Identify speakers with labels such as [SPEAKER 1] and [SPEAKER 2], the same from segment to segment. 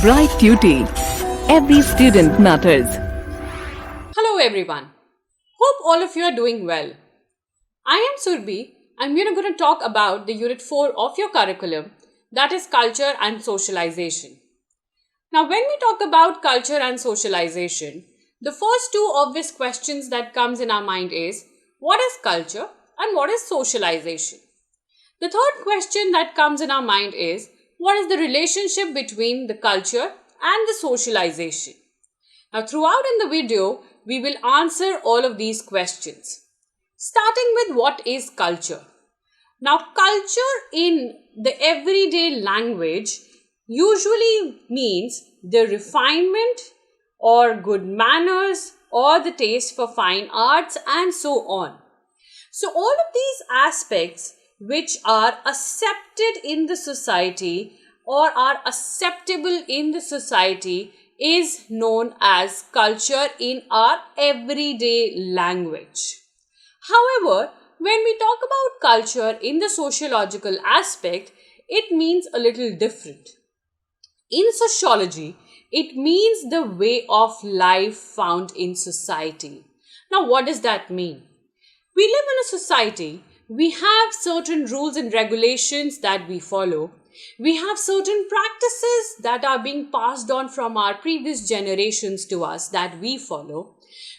[SPEAKER 1] Bright Tuty. Every student matters.
[SPEAKER 2] Hello everyone. Hope all of you are doing well. I am Surbi and we are going to talk about the Unit 4 of your curriculum, that is culture and socialization. Now when we talk about culture and socialization, the first two obvious questions that comes in our mind is what is culture and what is socialization? The third question that comes in our mind is what is the relationship between the culture and the socialization? Now, throughout in the video, we will answer all of these questions. Starting with what is culture? Now, culture in the everyday language usually means the refinement or good manners or the taste for fine arts and so on. So, all of these aspects which are accepted in the society or are acceptable in the society is known as culture in our everyday language. However, when we talk about culture in the sociological aspect, it means a little different. In sociology, it means the way of life found in society. Now, what does that mean? We live in a society. We have certain rules and regulations that we follow. We have certain practices that are being passed on from our previous generations to us that we follow.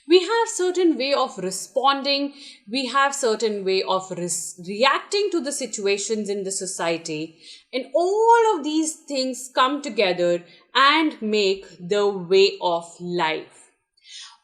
[SPEAKER 2] We have certain way of responding. We have certain way of reacting to the situations in the society. And all of these things come together and make the way of life.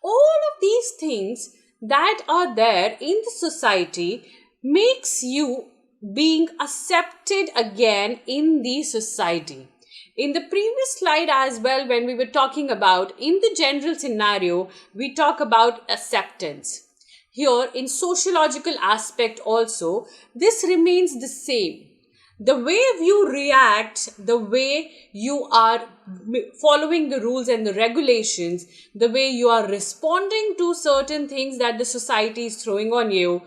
[SPEAKER 2] All of these things that are there in the society makes you being accepted again in the society. In the previous slide as well, when we were talking about in the general scenario, we talk about acceptance. Here in sociological aspect also, this remains the same. The way you react, the way you are following the rules and the regulations, the way you are responding to certain things that the society is throwing on you,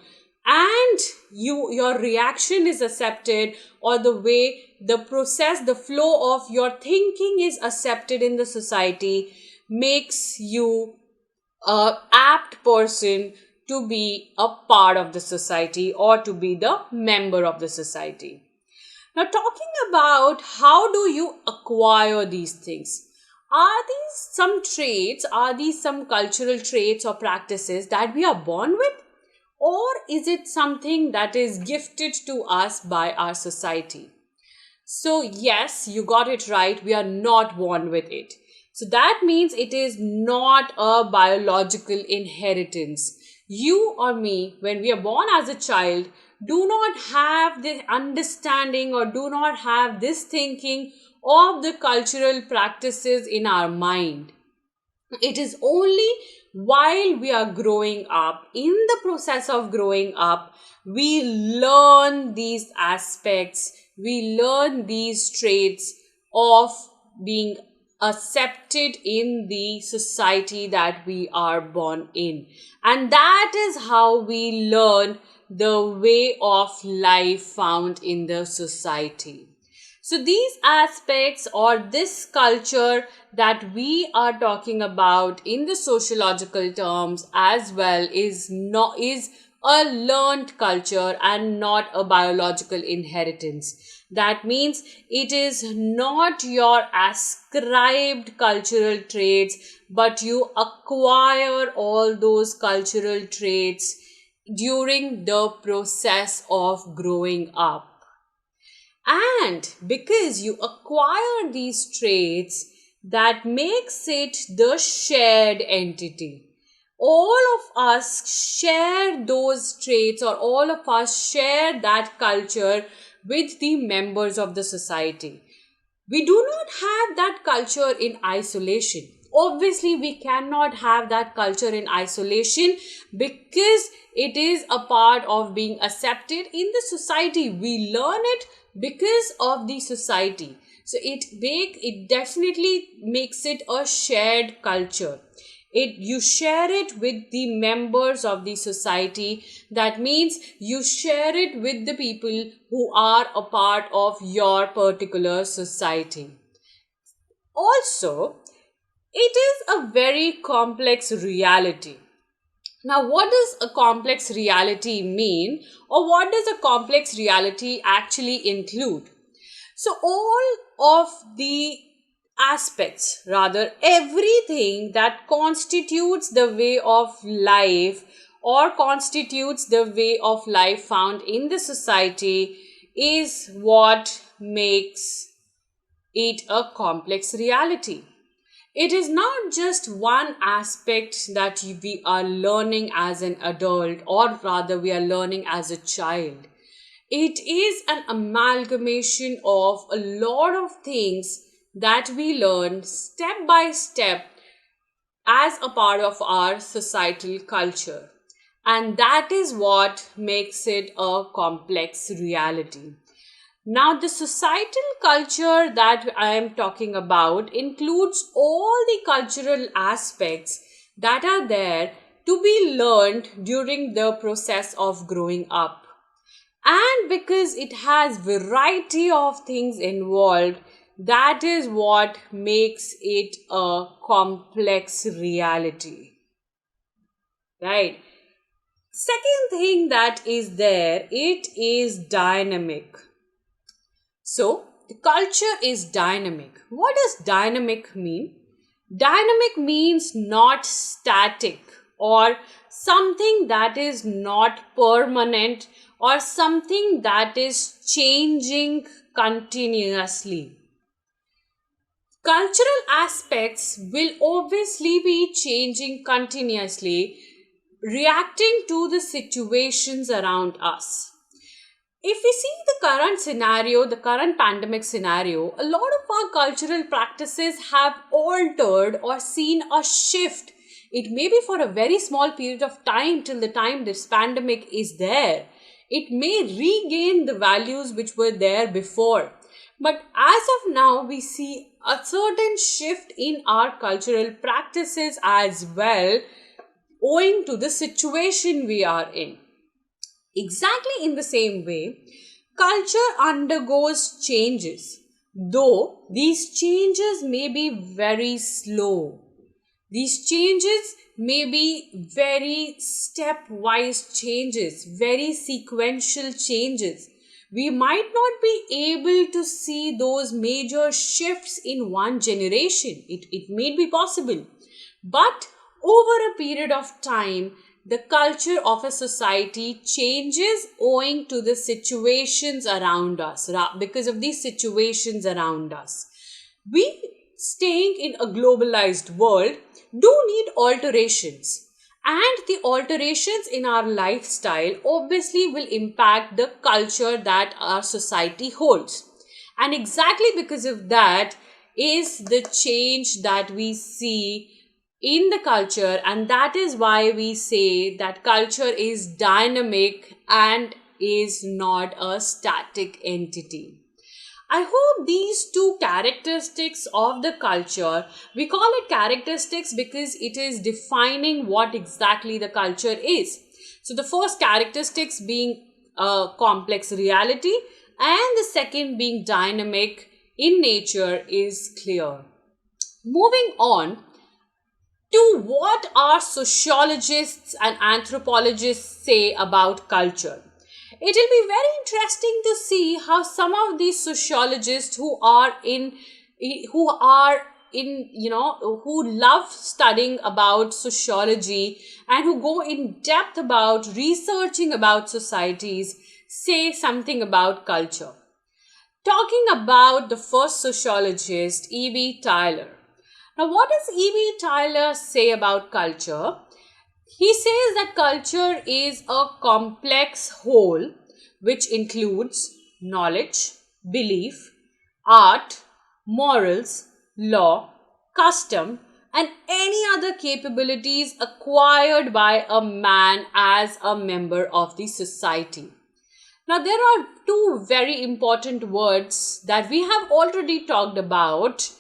[SPEAKER 2] and your reaction is accepted, or the way the process, the flow of your thinking is accepted in the society, makes you a apt person to be a part of the society or to be the member of the society. Now, talking about how do you acquire these things? Are these some traits? Are these some cultural traits or practices that we are born with? Or is it something that is gifted to us by our society? So yes, you got it right. We are not born with it. So that means it is not a biological inheritance. You or me, when we are born as a child, do not have the understanding or do not have this thinking of the cultural practices in our mind. It is only while we are growing up, in the process of growing up, we learn these aspects, we learn these traits of being accepted in the society that we are born in. And that is how we learn the way of life found in the society. So these aspects or this culture that we are talking about in the sociological terms as well is a learned culture and not a biological inheritance. That means it is not your ascribed cultural traits, but you acquire all those cultural traits during the process of growing up. And because you acquire these traits, that makes it the shared entity. All of us share those traits, or all of us share that culture with the members of the society. We do not have that culture in isolation. Obviously, we cannot have that culture in isolation because it is a part of being accepted in the society. We learn it because of the society. So it definitely makes it a shared culture. You share it with the members of the society. That means you share it with the people who are a part of your particular society. Also, it is a very complex reality. Now, what does a complex reality mean, or what does a complex reality actually include? So, all of the aspects, rather, everything that constitutes the way of life or constitutes the way of life found in the society is what makes it a complex reality. It is not just one aspect that we are learning as an adult, or rather, we are learning as a child. It is an amalgamation of a lot of things that we learn step by step as a part of our societal culture. And that is what makes it a complex reality. Now, the societal culture that I am talking about includes all the cultural aspects that are there to be learned during the process of growing up. And because it has variety of things involved, that is what makes it a complex reality. Right? Second thing that is there, it is dynamic. So, the culture is dynamic. What does dynamic mean? Dynamic means not static, or something that is not permanent, or something that is changing continuously. Cultural aspects will obviously be changing continuously, reacting to the situations around us. If we see the current scenario, the current pandemic scenario, a lot of our cultural practices have altered or seen a shift. It may be for a very small period of time till the time this pandemic is there. It may regain the values which were there before. But as of now, we see a certain shift in our cultural practices as well, owing to the situation we are in. Exactly in the same way, culture undergoes changes, though these changes may be very slow. These changes may be very stepwise changes, very sequential changes. We might not be able to see those major shifts in one generation. It may be possible. But over a period of time, the culture of a society changes owing to the situations around us, because of these situations around us. We, staying in a globalized world, do need alterations. And the alterations in our lifestyle obviously will impact the culture that our society holds. And exactly because of that is the change that we see in the culture, and that is why we say that culture is dynamic and is not a static entity. I hope these two characteristics of the culture, we call it characteristics because it is defining what exactly the culture is. So the first characteristics being a complex reality, and the second being dynamic in nature is clear. Moving on to what our sociologists and anthropologists say about culture. It will be very interesting to see how some of these sociologists who love studying about sociology and who go in depth about researching about societies say something about culture. Talking about the first sociologist, E.B. Tylor. Now, what does E.B. Tylor say about culture? He says that culture is a complex whole which includes knowledge, belief, art, morals, law, custom, and any other capabilities acquired by a man as a member of the society. Now, there are two very important words that we have already talked about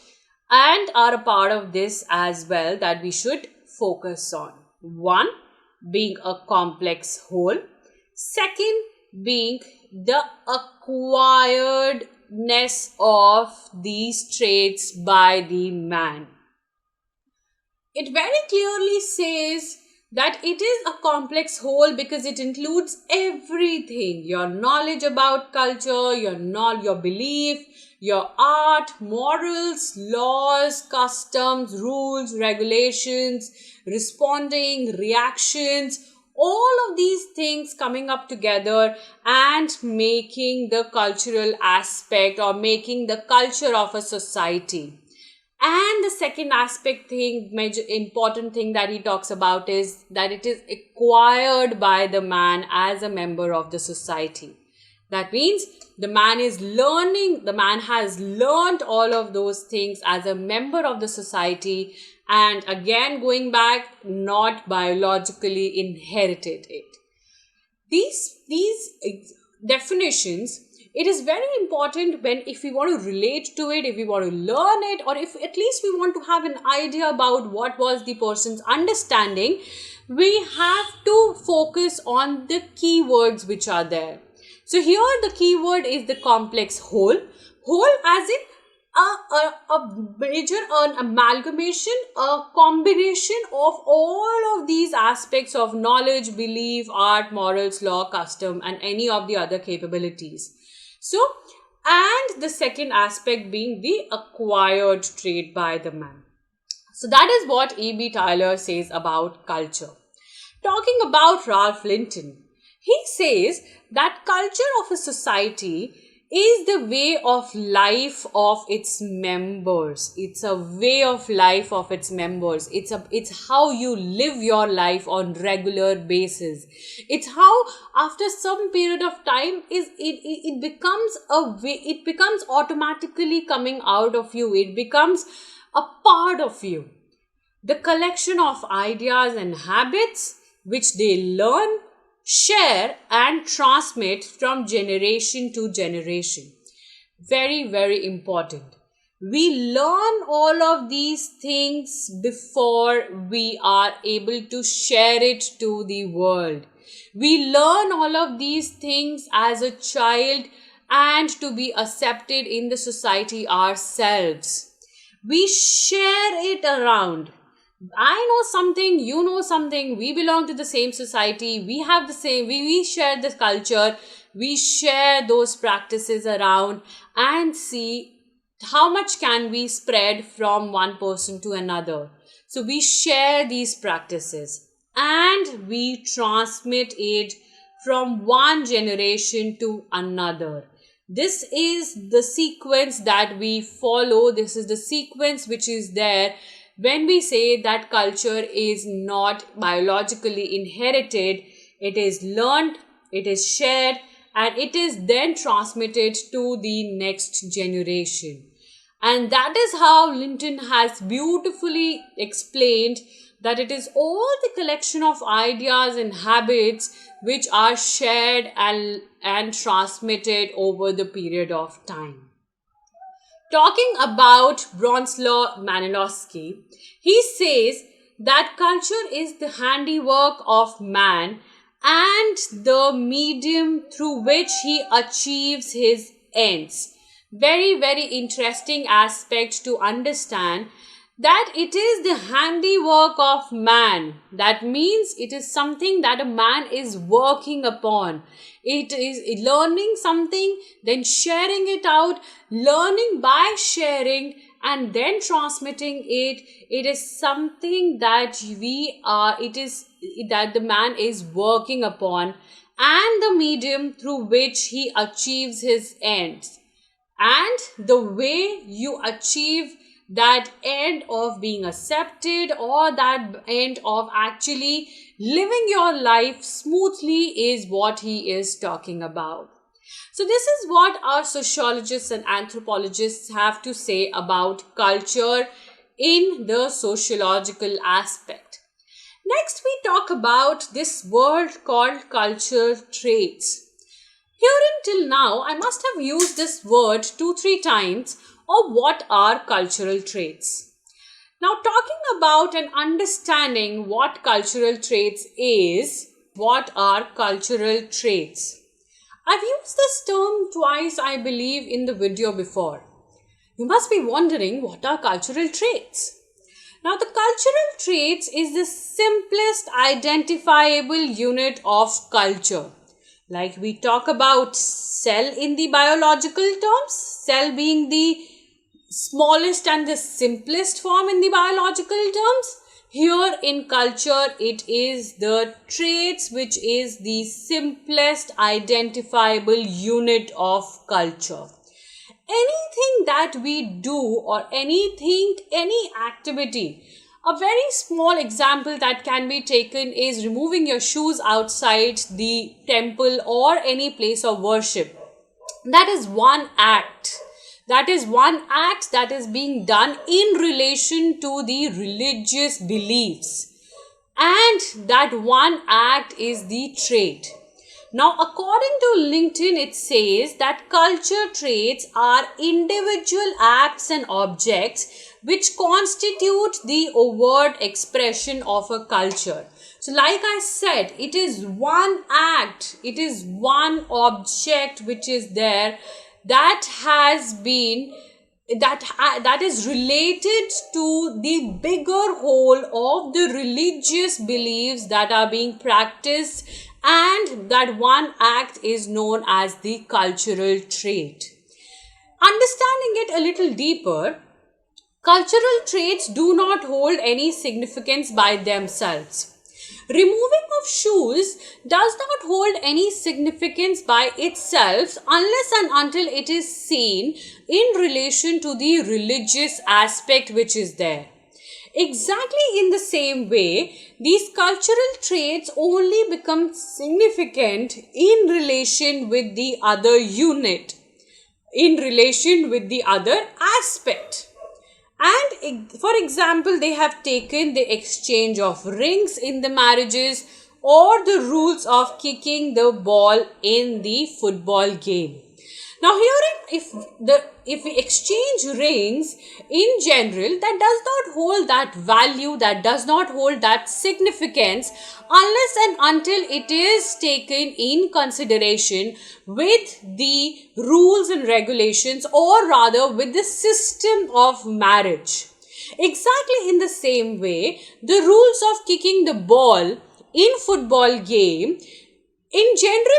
[SPEAKER 2] and are a part of this as well that we should focus on. One, being a complex whole. Second, being the acquired uniqueness of these traits by the man. It very clearly says that it is a complex whole because it includes everything: your knowledge about culture, your belief, your art, morals, laws, customs, rules, regulations, responding, reactions, all of these things coming up together and making the cultural aspect or making the culture of a society. And the second major important thing that he talks about is that it is acquired by the man as a member of the society. That means the man has learned all of those things as a member of the society, and again going back, not biologically inherited it. These definitions, it is very important if we want to relate to it, if we want to learn it, or if at least we want to have an idea about what was the person's understanding, we have to focus on the keywords which are there. So here the keyword is the complex whole. Whole as in an amalgamation, a combination of all of these aspects of knowledge, belief, art, morals, law, custom, and any of the other capabilities. So, and the second aspect being the acquired trait by the man. So that is what E.B. Tylor says about culture. Talking about Ralph Linton, he says that culture of a society is the way of life of its members. It's a way of life of its members. It's how you live your life on regular basis. It's how after some period of time it becomes a way, it becomes automatically coming out of you. It becomes a part of you. The collection of ideas and habits which they learn, share and transmit from generation to generation. Very, very important. We learn all of these things before we are able to share it to the world. We learn all of these things as a child and to be accepted in the society ourselves. We share it around. I know something, you know something, we belong to the same society, we have the same, we share this culture, we share those practices around and see how much can we spread from one person to another. So we share these practices and we transmit it from one generation to another. This is the sequence that we follow. This is the sequence which is there when we say that culture is not biologically inherited. It is learned, it is shared, and it is then transmitted to the next generation. And that is how Linton has beautifully explained that it is all the collection of ideas and habits which are shared and transmitted over the period of time. Talking about Bronislaw Malinowski, he says that culture is the handiwork of man and the medium through which he achieves his ends. Very, very interesting aspect to understand that it is the handiwork of man. That means it is something that a man is working upon. It is learning something, then sharing it out, learning by sharing and then transmitting it. It is something that that the man is working upon and the medium through which he achieves his ends. And the way you achieve that end of being accepted or that end of actually living your life smoothly is what he is talking about. So this is what our sociologists and anthropologists have to say about culture in the sociological aspect. Next, we talk about this word called culture traits. Here until now, I must have used this word 2-3 times of what are cultural traits. Now, talking about and understanding what cultural traits is, what are cultural traits? I've used this term twice, I believe, in the video before. You must be wondering, what are cultural traits? Now, the cultural traits is the simplest identifiable unit of culture. Like we talk about cell in the biological terms, cell being the smallest and the simplest form in the biological terms. Here in culture, it is the traits which is the simplest identifiable unit of culture. Anything that we do or any activity, a very small example that can be taken is removing your shoes outside the temple or any place of worship. That is one act. That is one act that is being done in relation to the religious beliefs. And that one act is the trait. Now, according to LinkedIn, it says that culture traits are individual acts and objects which constitute the overt expression of a culture. So, like I said, it is one act, it is one object which is there that has been that is related to the bigger whole of the religious beliefs that are being practiced, and that one act is known as the cultural trait. Understanding it a little deeper, cultural traits do not hold any significance by themselves. Removing of shoes does not hold any significance by itself unless and until it is seen in relation to the religious aspect which is there. Exactly in the same way, these cultural traits only become significant in relation with the other unit, in relation with the other aspect. And for example, they have taken the exchange of rings in the marriages or the rules of kicking the ball in the football game. Now, here if we exchange rings in general, that does not hold that value, that does not hold that significance unless and until it is taken in consideration with the rules and regulations, or rather with the system of marriage. Exactly in the same way, the rules of kicking the ball in football game, in general,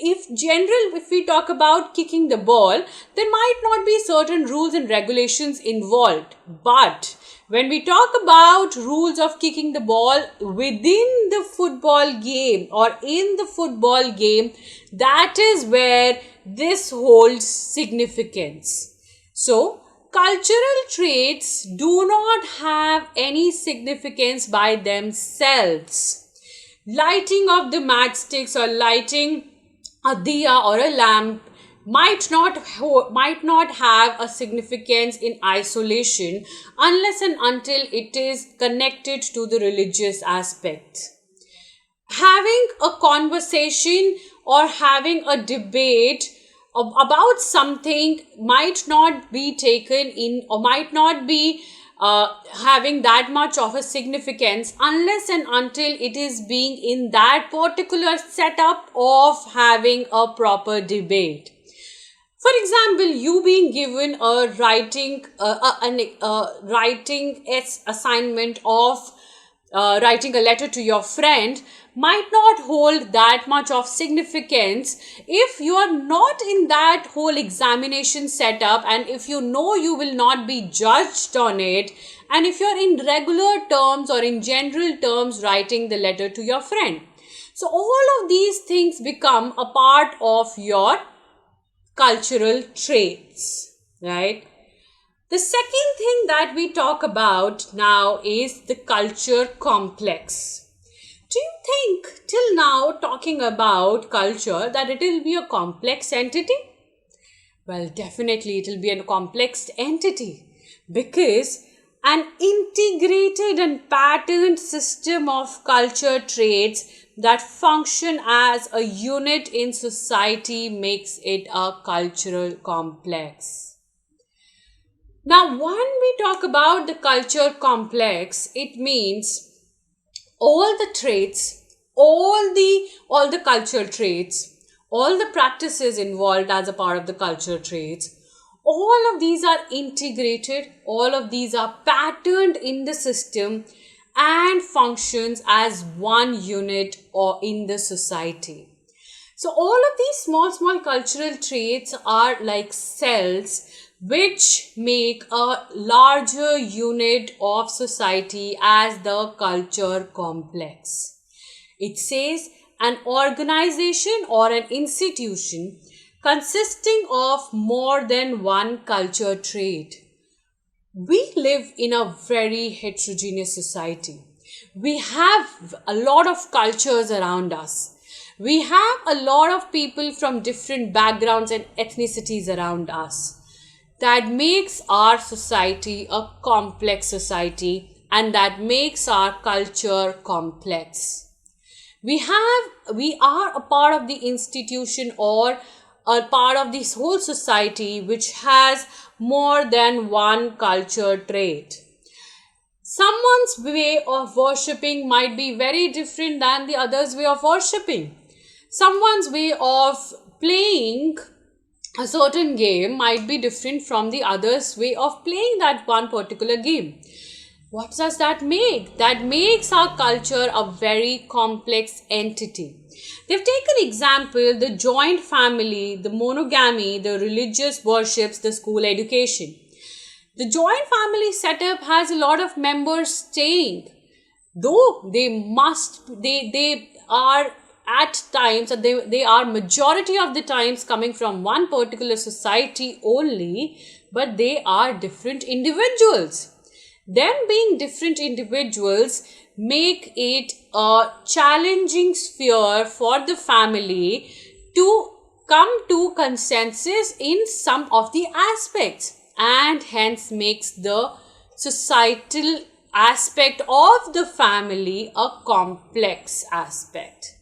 [SPEAKER 2] if we talk about kicking the ball, there might not be certain rules and regulations involved. But when we talk about rules of kicking the ball within the football game or in the football game, that is where this holds significance. So, cultural traits do not have any significance by themselves. Lighting of the matchsticks or lighting a diya or a lamp might not have a significance in isolation unless and until it is connected to the religious aspect. Having a conversation or having a debate about something might not be taken in, or might not be having that much of a significance unless and until it is being in that particular setup of having a proper debate. For example, you being given a writing assignment of writing a letter to your friend might not hold that much of significance if you are not in that whole examination setup, and if you know you will not be judged on it, and if you are in regular terms or in general terms writing the letter to your friend. So all of these things become a part of your cultural traits, right? The second thing that we talk about now is the culture complex. Do you think till now, talking about culture, that it will be a complex entity? Well, definitely it will be a complex entity, because an integrated and patterned system of culture traits that function as a unit in society makes it a cultural complex. Now, when we talk about the culture complex, it means all the traits, all the cultural traits, all the practices involved as a part of the culture traits, all of these are integrated, all of these are patterned in the system and functions as one unit or in the society. So all of these small cultural traits are like cells which make a larger unit of society as the culture complex. It says an organization or an institution consisting of more than one culture trait. We live in a very heterogeneous society. We have a lot of cultures around us. We have a lot of people from different backgrounds and ethnicities around us. That makes our society a complex society, and that makes our culture complex. We are a part of the institution or a part of this whole society which has more than one culture trait. Someone's way of worshipping might be very different than the other's way of worshipping. Someone's way of playing a certain game might be different from the other's way of playing that one particular game. What does that make? That makes our culture a very complex entity. They've taken example, the joint family, the monogamy, the religious worships, the school education. The joint family setup has a lot of members staying, though they are at times, they are majority of the times coming from one particular society only, but they are different individuals. Them being different individuals make it a challenging sphere for the family to come to consensus in some of the aspects, and hence makes the societal aspect of the family a complex aspect.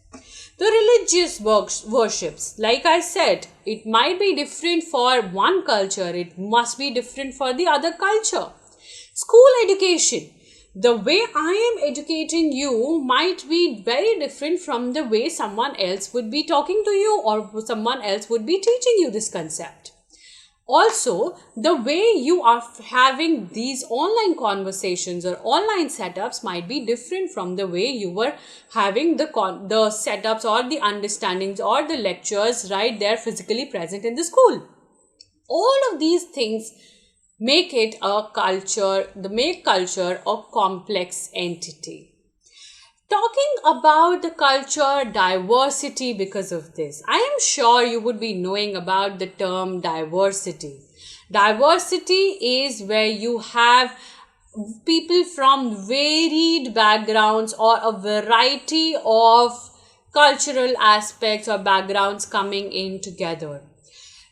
[SPEAKER 2] The religious worships, like I said, it might be different for one culture, it must be different for the other culture. School education, the way I am educating you might be very different from the way someone else would be talking to you or someone else would be teaching you this concept. Also, the way you are having these online conversations or online setups might be different from the way you were having the setups or the understandings or the lectures right there physically present in the school. All of these things make culture a complex entity. Talking about the culture diversity because of this, I am sure you would be knowing about the term diversity. Diversity is where you have people from varied backgrounds or a variety of cultural aspects or backgrounds coming in together.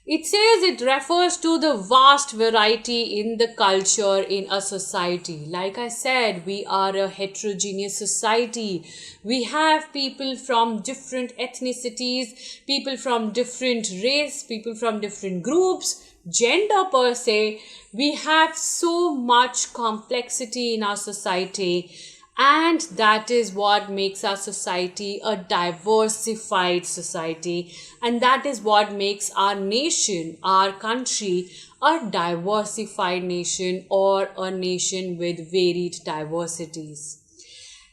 [SPEAKER 2] It says it refers to the vast variety in the culture in a society. Like I said, we are a heterogeneous society. We have people from different ethnicities, people from different race, people from different groups, gender per se. We have so much complexity in our society. And that is what makes our society a diversified society. And that is what makes our nation, our country, a diversified nation or a nation with varied diversities.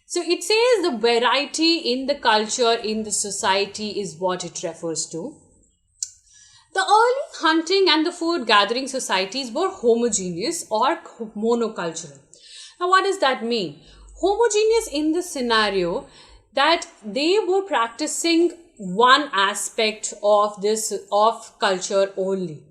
[SPEAKER 2] So it says the variety in the culture in the society is what it refers to. The early hunting and the food gathering societies were homogeneous or monocultural. Now what does that mean? Homogeneous in the scenario that they were practicing one aspect of culture only.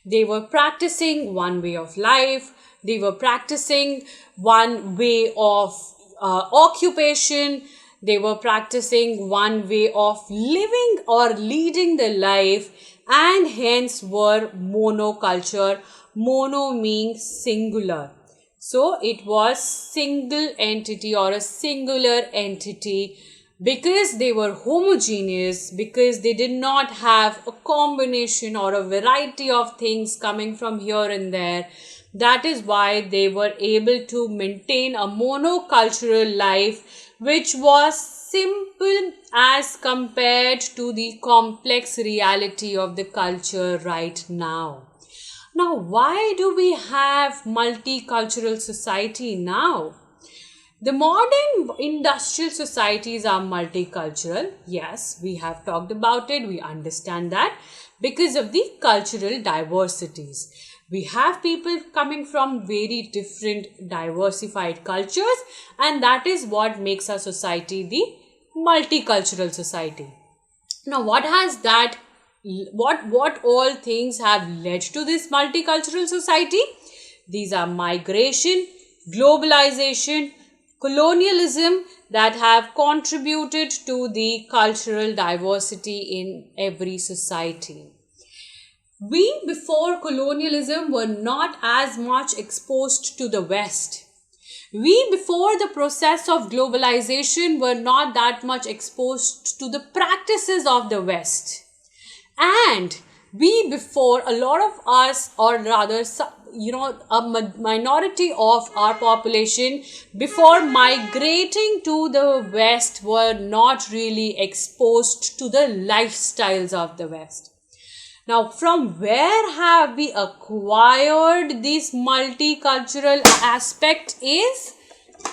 [SPEAKER 2] They were practicing one way of life. They were practicing one way of occupation. They were practicing one way of living or leading their life, and hence were monoculture. Mono means singular. So it was single entity or a singular entity because they were homogeneous, because they did not have a combination or a variety of things coming from here and there. That is why they were able to maintain a monocultural life which was simple as compared to the complex reality of the culture right now. Now, why do we have multicultural society now? The modern industrial societies are multicultural. Yes, we have talked about it. We understand that because of the cultural diversities. We have people coming from very different diversified cultures, and that is what makes our society the multicultural society. Now, what all things have led to this multicultural society? These are migration, globalization, colonialism that have contributed to the cultural diversity in every society. We before colonialism were not as much exposed to the West. We before the process of globalization were not that much exposed to the practices of the West. And we before a lot of us, or rather a minority of our population before migrating to the West were not really exposed to the lifestyles of the West. Now, from where have we acquired this multicultural aspect is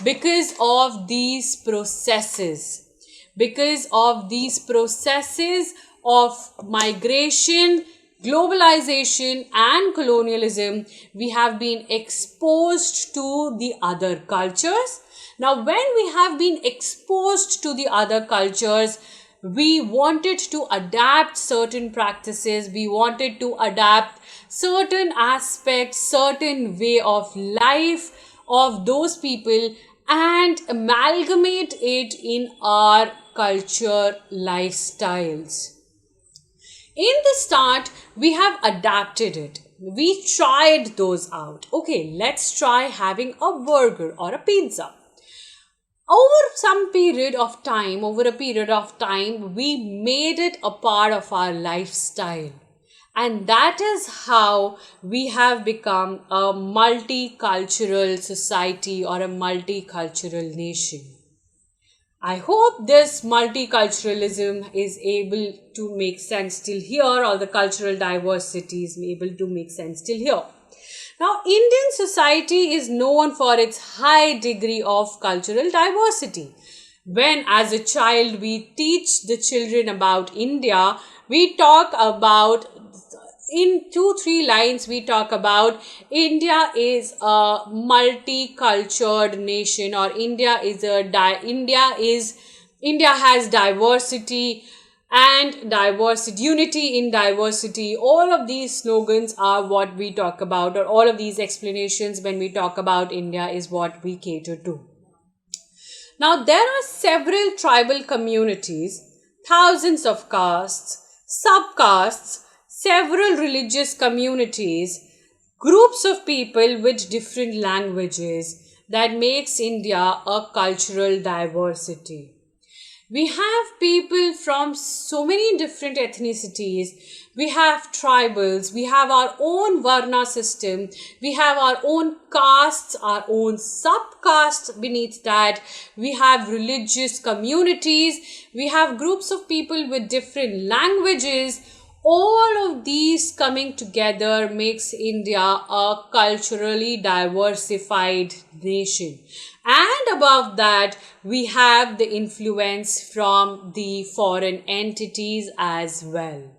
[SPEAKER 2] because of these processes. Because of these processes of migration, globalization and colonialism, we have been exposed to the other cultures. Now, when we have been exposed to the other cultures, we wanted to adapt certain practices, we wanted to adapt certain aspects, certain way of life of those people and amalgamate it in our culture lifestyles. In the start, we have adapted it. We tried those out. Okay, let's try having a burger or a pizza. Over a period of time, we made it a part of our lifestyle. And that is how we have become a multicultural society or a multicultural nation. I hope this multiculturalism is able to make sense till here, or the cultural diversity is able to make sense till here. Now, Indian society is known for its high degree of cultural diversity. When as a child we teach the children about India, we talk about, in 2-3 lines, we talk about India is a multicultural nation, or India has diversity and diversity, unity in diversity. All of these slogans are what we talk about, or all of these explanations when we talk about India is what we cater to. Now, there are several tribal communities, thousands of castes, subcastes, several religious communities, groups of people with different languages that makes India a cultural diversity. We have people from so many different ethnicities. We have tribals, we have our own Varna system, we have our own castes, our own subcastes beneath that, we have religious communities, we have groups of people with different languages. All of these coming together makes India a culturally diversified nation. And above that, we have the influence from the foreign entities as well.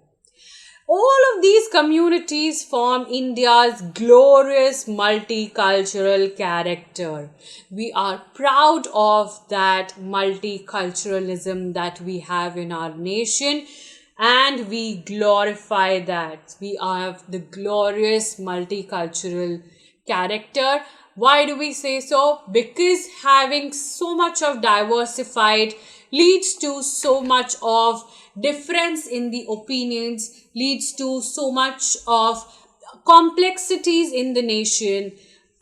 [SPEAKER 2] All of these communities form India's glorious multicultural character. We are proud of that multiculturalism that we have in our nation, and we glorify that. We have the glorious multicultural character. Why do we say so? Because having so much of diversified leads to so much of difference in the opinions, leads to so much of complexities in the nation,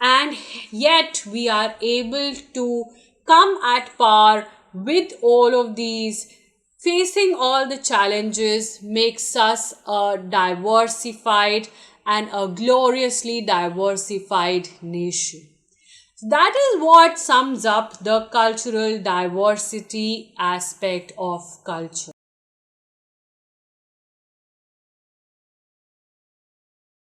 [SPEAKER 2] and yet we are able to come at par with all of these. Facing all the challenges makes us a diversified and a gloriously diversified nation. That is what sums up the cultural diversity aspect of culture.